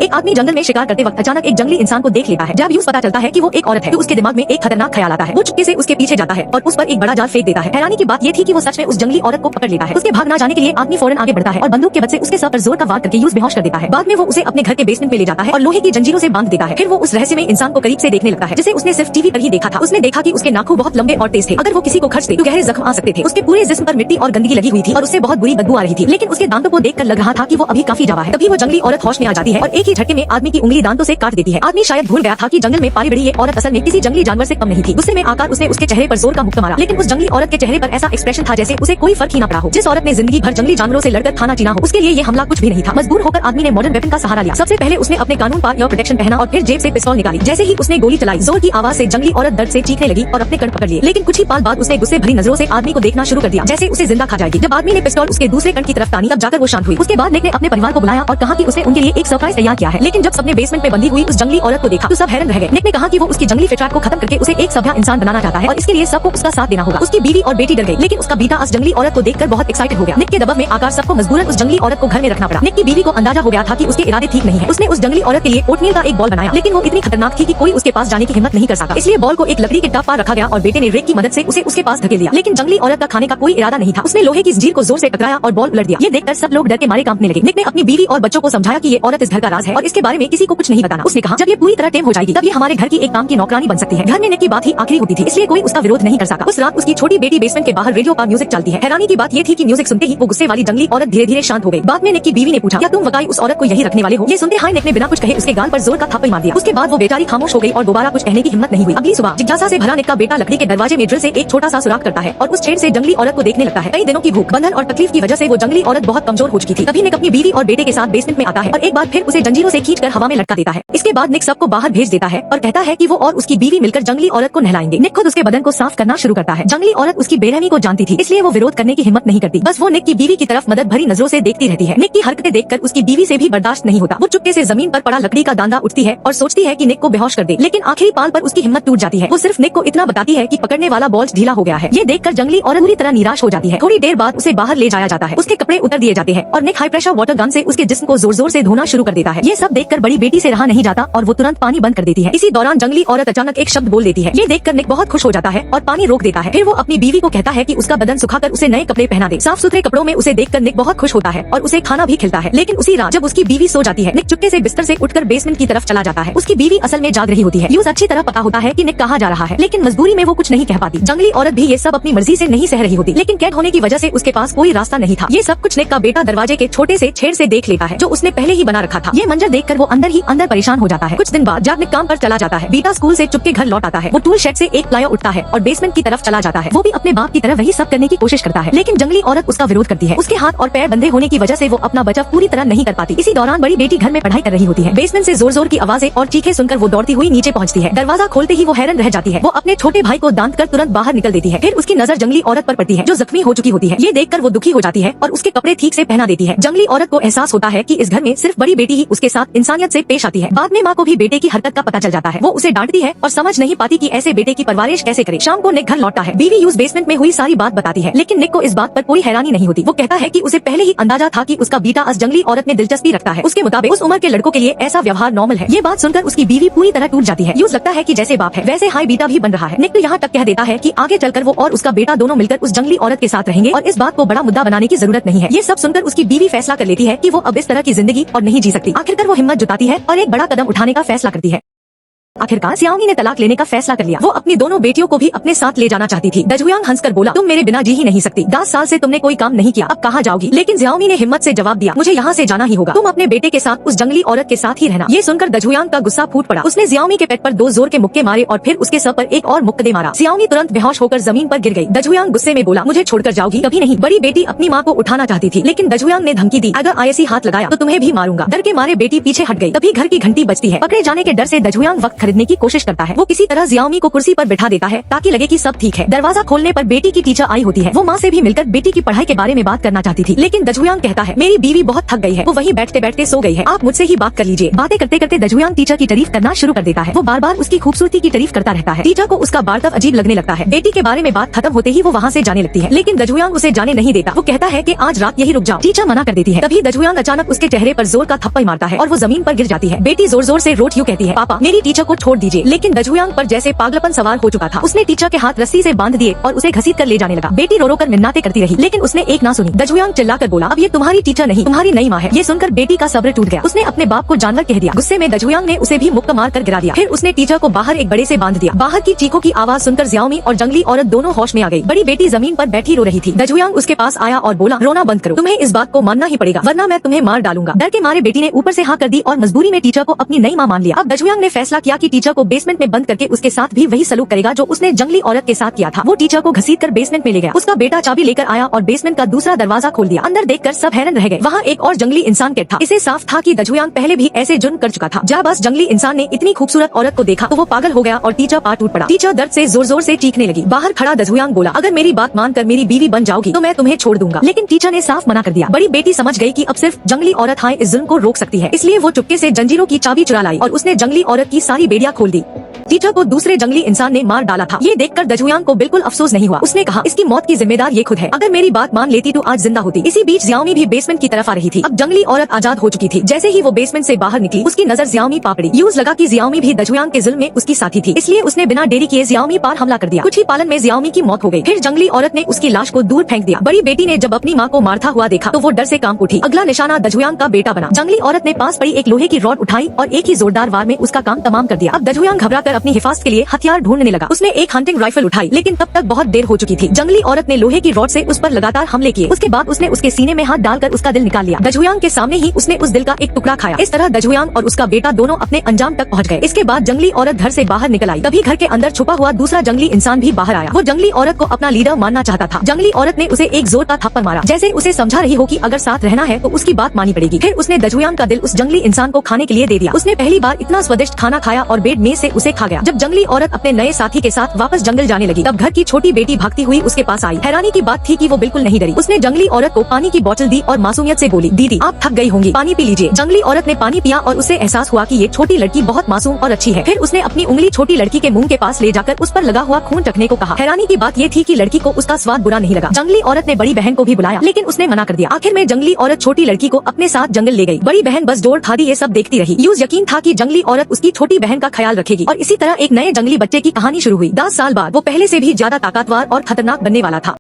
एक आदमी जंगल में शिकार करते वक्त अचानक एक जंगली इंसान को देख लेता है। जब यूं पता चलता है कि वो एक औरत है तो उसके दिमाग में एक खतरनाक ख्याल आता है। वो चुपके से उसके पीछे जाता है और उस पर एक बड़ा जाल फेंक देता है। हैरानी की बात ये थी कि वो सच में उस जंगली औरत को पकड़ लेता है। उसके भाग ना जाने के लिए आदमी फौरन आगे बढ़ता है और बंदूक के बल से उसके सर पर जोर का वार करके यूं बेहोश कर देता है। बाद में वो उसे अपने घर के बेसमेंट में ले जाता है और लोहे की जंजीरों से बांध देता है। फिर वो उस रहस्यमय इंसान को करीब से देखने लगता है जिसे उसने सिर्फ टीवी पर ही देखा था। उसने देखा कि उसके नाखून बहुत लंबे और तेज थे। अगर वो किसी को खर्चते तो गहरे जख्म आ सकते थे। उसके पूरे जिस्म पर मिट्टी और गंदगी लगी हुई थी और उससे बहुत बुरी बदबू आ रही थी। लेकिन उसके दांतों को देखकर लग रहा था कि वो अभी काफी जावा है। तभी वो जंगली औरत होश में आ जाती है और एक ही झटके में आदमी की उंगली दांतों से काट देती है। आदमी शायद भूल गया था कि जंगल में पाली बड़ी ये औरत असल में किसी जंगली जानवर से कम नहीं थी। गुस्से में आकर उसने उसके चेहरे पर जोर का मुक्का मारा, लेकिन उस जंगली औरत के चेहरे पर ऐसा एक्सप्रेशन था जैसे उसे कोई फर्क ही न पड़ा हो। जिस औरत ने जिंदगी भर जंगली जानवरों से लड़कर खाना चीना हो, उसके लिए ये हमला कुछ भी नहीं था। मजबूर होकर आदमी ने मॉडर्न वेपन का सहारा लिया। सबसे पहले उसने अपने कानून पार ईयर प्रोटेक्शन पहना और फिर जेब से पिस्तौल निकाली। जैसे ही उसने गोली चलाई, जोर की आवाज से जंगली औरत दर्द से चीखने लगी और अपने कण पकड़ लिए। लेकिन कुछ ही पल बाद उसने गुस्से भरी नजरों से आदमी को देखना शुरू कर दिया, जैसे उसे जिंदा खा जाएगी। जब आदमी ने पिस्तौल उसके दूसरे कण की तरफ तानी, तब जाकर वो शांत हुई। उसके बाद निक ने अपने परिवार को बुलाया और कहा कि उसने उनके लिए एक सरप्राइज तैयार किया है। लेकिन जब सबने बेसमेंट में बंधी हुई उस जंगली औरत को देखा तो सब हैरान रह गए। निक ने कहा कि वो उसकी जंगली फितरत को खत्म करके उसे एक सभ्य इंसान बनाना चाहता है और इसके लिए सबको उसका साथ देना होगा। उसकी बीवी और बेटी डर गई, लेकिन उसका बेटा उस जंगली औरत को देखकर बहुत एक्साइटेड हो गया। निक के दबाव में आकर सबको मजबूरन उस जंगली औरत को घर में रखना पड़ा। निक की बीवी को अंदाजा हो गया था कि उसके इरादे ठीक नहीं है। उसने उस जंगली औरत के लिए ओटमील का एक बॉल बनाया, लेकिन वो इतनी खतरनाक थी कि कोई उसके पास जाने की हिम्मत नहीं कर सका। इसलिए बॉल को एक लकड़ी के टब पर रखा गया और बेटे ने रेक की मदद से उसे उसके पास धकेल दिया। लेकिन जंगली औरत का खाने का कोई इरादा नहीं था। उसने लोहे की जंजीर को जोर से टकराया और बॉल उलट दिया। ये देखकर सब लोग डर के मारे कांपने लगे। निक ने अपनी बीवी और बच्चों को समझाया कि ये औरत इस घर का राज है और इसके बारे में किसी को कुछ नहीं बताना। उसने कहा जब ये पूरी तरह टेम हो जाएगी तब ये हमारे घर की एक काम की नौकरानी बन सकती है। घर में निक की बात ही आखिरी होती थी, इसलिए कोई उसका विरोध नहीं कर सका। उस रात उसकी छोटी बेटी बेसमेंट के बाहर रेडियो पर म्यूजिक चलती है। हैरानी की बात ये थी कि म्यूजिक सुनते ही वो गुस्से वाली जंगली औरत धीरे धीरे शांत हो गई। बाद में निक की बीवी ने पूछा, क्या तुम वाकई उस औरत को यही रखने वाले हो? ये सुनते हाय निक ने बिना कुछ कहे उसके गाल पर जोर का थप्पड़ मार दिया। उसके बाद वो बेचारी खामोश हो गई और दोबारा कुछ कहने की हिम्मत नहीं हुई। अगली सुबह जिज्ञासा से भरा निक का बेटा लकड़ी के दरवाजे में ड्रिल से एक छोटा सा सुराख करता है और उस छेद से जंगली औरत को देखने लगता है। कई दिनों की भूख, बंधन और तकलीफ की वजह से वो जंगली औरत बहुत कमजोर हो चुकी थी। तभी निक अपनी बीवी और बेटे के साथ बेसमेंट में आता है और एक बार फिर उसे जंजीरों से खींचकर हवा में लटका देता है। इसके बाद निक सबको बाहर भेज देता है और कहता है कि वो और उसकी बीवी मिलकर जंगली औरत को नहलाएंगे। निक खुद उसके बदन को साफ करना शुरू करता है। जंगली औरत उसकी बेरहमी को जानती थी, इसलिए वो विरोध करने की हिम्मत नहीं करती। बस वो निक की बीवी की तरफ मदद भरी नजरों से देखती रहती है। निक की हरकतें देखकर उसकी बीवी से भी बर्दाश्त नहीं होता। वो चुपके से जमीन पर पड़ा लकड़ी का दांदा उठती है और सोचती है कि निक को बेहोश कर दे, लेकिन आखिरी पाल पर उसकी हिम्मत टूट जाती है। वो सिर्फ निक को इतना बताती है कि पकड़ने वाला बॉल ढीला हो गया है। ये देखकर जंगली औरत पूरी तरह निराश हो जाती है। थोड़ी देर बाद उसे बाहर ले जाया जाता है। उसके कपड़े उतर दिए जाते हैं और निक हाई प्रेशर वाटर गन से उसके जिस्म को जोर जोर से धोना शुरू कर देता है। ये सब देखकर बड़ी बेटी से रहा नहीं जाता और वो तुरंत पानी बंद कर देती है। इसी दौरान जंगली औरत अचानक एक शब्द बोल देती है। ये देखकर निक बहुत खुश हो जाता है और पानी रोक देता है। फिर वो अपनी बीवी को कहता है कि उसका बदन सुखाकर उसे नए कपड़े पहना दे। साफ सुथरे कपड़ों में उसे देखकर निक बहुत खुश होता है और उसे खाना भी खिलता है। लेकिन उसी रात जब उसकी बीवी सो जाती है, निक चुपके से बिस्तर से उठकर बेसमेंट की तरफ चला जाता है। उसकी बीवी असल में जाग रही होती है। यूज अच्छी तरह पता होता है कि निक कहाँ जा रहा है, लेकिन मजबूरी में वो कुछ नहीं कह पाती। जंगली औरत भी ये सब अपनी मर्जी से नहीं सह रही होती, लेकिन कैद होने की वजह से उसके पास कोई रास्ता नहीं था। ये सब कुछ निक का बेटा दरवाजे के छोटे से छेद से देख लेता है जो उसने पहले ही बना रखा था। ये मंजर देखकर वो अंदर ही अंदर परेशान हो जाता है। कुछ दिन बाद जब निक काम पर चला जाता है, बेटा स्कूल से चुपके घर लौट आता है। वो टूल शेड से एक प्लायर उठता है और बेसमेंट की तरफ चला जाता है। वो भी अपने बाप की तरह वही सब करने की कोशिश करता है, लेकिन जंगली औरत उसका विरोध करती है। उसके हाथ और पैर बंधे होने की वजह से वो अपना बचाव पूरी तरह नहीं कर पाती। इसी दौरान बड़ी बेटी घर में पढ़ाई कर रही होती है। बेसमेंट से जोर जोर की आवाजें और चीखें सुनकर वो दौड़ती हुई नीचे पहुंचती है। दरवाजा खोलते ही वो हैरान रह जाती है। वो अपने छोटे भाई को दांत कर तुरंत बाहर निकल देती है। फिर उसकी नजर जंगली औरत पर पड़ती है जो जख्मी हो चुकी होती है। ये देखकर वो दुखी हो जाती है और उसके कपड़े ठीक से पहना देती है। जंगली औरत को एहसास होता है कि इस घर में सिर्फ बड़ी बेटी ही उसके साथ इंसानियत से पेश आती है। बाद में माँ को भी बेटे की हरकत का पता चल जाता है। वो उसे डांटती है और समझ नहीं पाती कि ऐसे बेटे की परवरिश कैसे करे। शाम को निक घर लौटता है। बीवी यूज बेसमेंट में हुई सारी बात बताती है, लेकिन निक को इस बात पर कोई हैरानी नहीं होती। वो कहता है कि उसे पहले ही अंदाजा था कि उसका बेटा इस जंगली औरत में दिलचस्पी रखता है। उसके मुताबिक उस उम्र के लड़कों के लिए ऐसा व्यवहार नॉर्मल है। ये बात सुनकर उसकी बीवी पूरी तरह टूट जाती है। यूज लगता है कि जैसे बाप है वैसे हाई बेटा भी बन रहा है। निक तो यहाँ तक कह देता है कि आगे चलकर वो और उसका बेटा दोनों मिलकर उस जंगली औरत के साथ रहेंगे और इस बात को बड़ा मुद्दा बनाने की जरूरत नहीं है। ये सब सुनकर उसकी बीवी फैसला कर लेती है कि वो अब इस तरह की जिंदगी और नहीं जी सकती। आखिरकार वो हिम्मत जुटाती है और एक बड़ा कदम उठाने का फैसला करती है। आखिरकार सियाओंगी ने तलाक लेने का फैसला कर लिया। वो अपनी दोनों बेटियों को भी अपने साथ ले जाना चाहती थी। दजुयांग हंसकर बोला, तुम मेरे बिना जी ही नहीं सकती। 10 साल से तुमने कोई काम नहीं किया, अब कहाँ जाओगी? लेकिन जियाओंगी ने हिम्मत से जवाब दिया, मुझे यहाँ से जाना ही होगा। तुम अपने बेटे के साथ उस जंगली औरत के साथ ही रहना। ये सुनकर दजुयांग का गुस्सा फूट पड़ा। उसने जियाओंगी के पेट पर 2 जोर के मुक्के मारे और फिर उसके सर पर एक और मुक्के मारा। जियाओंगी तुरंत बेहोश होकर जमीन पर गिर गई। दजुयांग गुस्से में बोला, मुझे छोड़कर जाओगी? कभी नहीं। बड़ी बेटी अपनी माँ को उठाना चाहती थी, लेकिन दजुयांग ने धमकी दी, अगर आईएसी हाथ लगाया तो तुम्हें भी मारूंगा। डर के मारे बेटी पीछे हट गई। तभी घर की घंटी बजती है। पकड़े जाने के डर से दजुयांग वक्त खरीदने की कोशिश करता है। वो किसी तरह जियाओमी को कुर्सी पर बिठा देता है ताकि लगे कि सब ठीक है। दरवाजा खोलने पर बेटी की टीचर आई होती है। वो माँ से भी मिलकर बेटी की पढ़ाई के बारे में बात करना चाहती थी, लेकिन दजुयांग कहता है मेरी बीवी बहुत थक गई है, वो वहीं बैठते बैठते सो गई है, आप मुझसे ही बात कर लीजिए। बातें करते करते दजुयांग टीचर की तारीफ करना शुरू कर देता है। वो बार बार उसकी खूबसूरती की तारीफ करता रहता है। टीचर को उसका बार्ताव अजीब लगने लगता है। बेटी के बारे में बात खत्म होते ही वो वहाँ से जाने लगती है, लेकिन दजुयांग उसे जाने नहीं देता। वो कहता है कि आज रात यही रुक जाओ। टीचर मना कर देती है। तभी दजुयांग अचानक उसके चेहरे पर जोर का थप्पड़ मारता है और वो जमीन पर गिर जाती है। बेटी जोर जोर से रोट यूं कहती है, पापा मेरी टीचर को छोड़ दीजिए। लेकिन दजुयांग पर जैसे पागलपन सवार हो चुका था। उसने टीचर के हाथ रस्सी से बांध दिए और उसे घसीट कर ले जाने लगा। बेटी रो रो कर मिन्नाटे करती रही, लेकिन उसने एक ना सुनी। दजुयांग चिल्लाकर बोला, अब ये तुम्हारी टीचर नहीं, तुम्हारी नई माँ है। ये सुनकर बेटी का सब्र टूट गया। उसने अपने बाप को जानवर कह दिया। गुस्से में दजुयांग ने उसे भी मुक्का मार कर गिरा दिया। फिर उसने टीचर को बाहर एक बड़े से बांध दिया। बाहर की चीखों की आवाज सुनकर जियाओमी और जंगली औरत दोनों होश में आ गई। बड़ी बेटी जमीन पर बैठी रो रही थी। दजुयांग उसके पास आया और बोला, रोना बंद करो, तुम्हें इस बात को मानना ही पड़ेगा वरना मैं तुम्हें मार डालूंगा। डर के मारे बेटी ने ऊपर से हाँ कर दी और मजबूरी में टीचर को अपनी नई माँ मान लिया। अब दजुयांग ने फैसला किया कि टीचर को बेसमेंट में बंद करके उसके साथ भी वही सलूक करेगा जो उसने जंगली औरत के साथ किया था। वो टीचर को घसीट कर बेसमेंट में ले गया। उसका बेटा चाबी लेकर आया और बेसमेंट का दूसरा दरवाजा खोल दिया। अंदर देखकर सब हैरान रह गए। वहाँ एक और जंगली इंसान कैद था। इसे साफ था कि दजुयांग पहले भी ऐसे जुर्म कर चुका था। जब बस जंगली इंसान ने इतनी खूबसूरत औरत को देखा तो वो पागल हो गया और टीचर पार टूट पड़ा। टीचर दर्द से जोर जोर से चीखने लगी। बाहर खड़ा दजुयांग बोला, अगर मेरी बात मानकर मेरी बीवी बन जाओगी तो मैं तुम्हें छोड़ दूंगा। लेकिन टीचर ने साफ मना कर दिया। बड़ी बेटी समझ गई कि अब सिर्फ जंगली औरत हाँ इस जुल्म को रोक सकती है, इसलिए वो चुपके से जंजीरों की चाबी चुरा लाई और उसने जंगली औरत की सारी बेड़ियां खोल दी। टीचर को दूसरे जंगली इंसान ने मार डाला था। ये देखकर दजुयांग को बिल्कुल अफसोस नहीं हुआ। उसने कहा, इसकी मौत की जिम्मेदार ये खुद है। अगर मेरी बात मान लेती तो आज जिंदा होती। इसी बीच जियाओमी भी बेसमेंट की तरफ आ रही थी। अब जंगली औरत आजाद हो चुकी थी। जैसे ही वो बेसमेंट से बाहर निकली उसकी नजर जियाओमी पर पड़ी। यूज लगा कि जियाओमी भी दजुयांग के जुल्म में उसकी साथी थी, इसलिए उसने बिना देरी किए जियाओमी पर हमला कर दिया। कुछ ही पालन में जियाओमी की मौत हो गई। फिर जंगली औरत ने उसकी लाश को दूर फेंक दिया। बड़ी बेटी ने जब अपनी माँ को मारता हुआ देखा तो वो डर से कांप उठी। अगला निशाना दजुयांग का बेटा बना। जंगली औरत ने पास पड़ी एक लोहे की रॉड उठाई और एक ही जोरदार वार में उसका काम तमाम कर दिया। अब दजुयांग घबराकर अपनी हिफाजत के लिए हथियार ढूंढने लगा। उसने एक हंटिंग राइफल उठाई, लेकिन तब तक बहुत देर हो चुकी थी। जंगली औरत ने लोहे की रॉड से उस पर लगातार हमले किए। उसके बाद उसने उसके सीने में हाथ डालकर उसका दिल निकाल लिया। दजुयांग के सामने ही उसने उस दिल का एक टुकड़ा खाया। इस तरह दजुयांग और उसका बेटा दोनों अपने अंजाम तक पहुंच गए। इसके बाद जंगली औरत घर से बाहर निकल आई। तभी घर के अंदर छुपा हुआ दूसरा जंगली इंसान भी बाहर आया। वो जंगली औरत को अपना लीडर मानना चाहता था। जंगली औरत ने उसे एक जोर का थप्पड़ मारा, जैसे उसे समझा रही हो कि अगर साथ रहना है तो उसकी बात मानी पड़ेगी। फिर उसने दजुयांग का दिल उस जंगली इंसान को खाने के लिए दे दिया। उसने पहली बार इतना स्वादिष्ट खाना खाया और बेड में से उसे खा गया। जब जंगली औरत अपने नए साथी के साथ वापस जंगल जाने लगी तब घर की छोटी बेटी भागती हुई उसके पास आई। हैरानी की बात थी कि वो बिल्कुल नहीं डरी। उसने जंगली औरत को पानी की बोतल दी और मासूमियत से बोली, दीदी आप थक गई होंगी, पानी पी लीजिए। जंगली औरत ने पानी पिया और उसे एहसास हुआ कि ये छोटी लड़की बहुत मासूम और अच्छी है। फिर उसने अपनी उंगली छोटी लड़की के मुंह के पास ले जाकर उस पर लगा हुआ खून चखने को कहा। हैरानी की बात ये थी कि लड़की को उसका स्वाद बुरा नहीं लगा। जंगली औरत ने बड़ी बहन को भी बुलाया, लेकिन उसने मना कर दिया। आखिर में जंगली औरत छोटी लड़की को अपने साथ जंगल ले गई। बड़ी बहन बस डोर खादी ये सब देखती रही। यूज यकीन था कि जंगली औरत उसकी छोटी बहन का ख्याल रखेगी और इसी तरह एक नए जंगली बच्चे की कहानी शुरू हुई। 10 साल बाद वो पहले से भी ज्यादा ताकतवर और खतरनाक बनने वाला था।